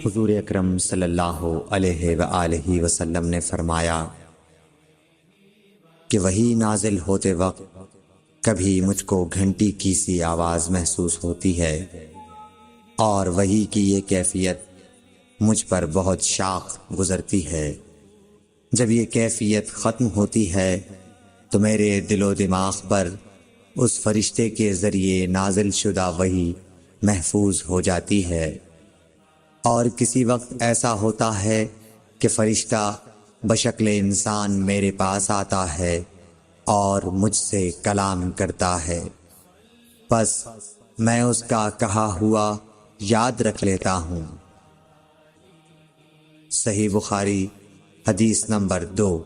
حضور اکرم صلی اللہ علیہ وآلہ وسلم نے فرمایا کہ وحی نازل ہوتے وقت کبھی مجھ کو گھنٹی کی سی آواز محسوس ہوتی ہے، اور وحی کی یہ کیفیت مجھ پر بہت شاق گزرتی ہے۔ جب یہ کیفیت ختم ہوتی ہے تو میرے دل و دماغ پر اس فرشتے کے ذریعے نازل شدہ وحی محفوظ ہو جاتی ہے، اور کسی وقت ایسا ہوتا ہے کہ فرشتہ بشکل انسان میرے پاس آتا ہے اور مجھ سے کلام کرتا ہے، پس میں اس کا کہا ہوا یاد رکھ لیتا ہوں۔ صحیح بخاری حدیث نمبر 2۔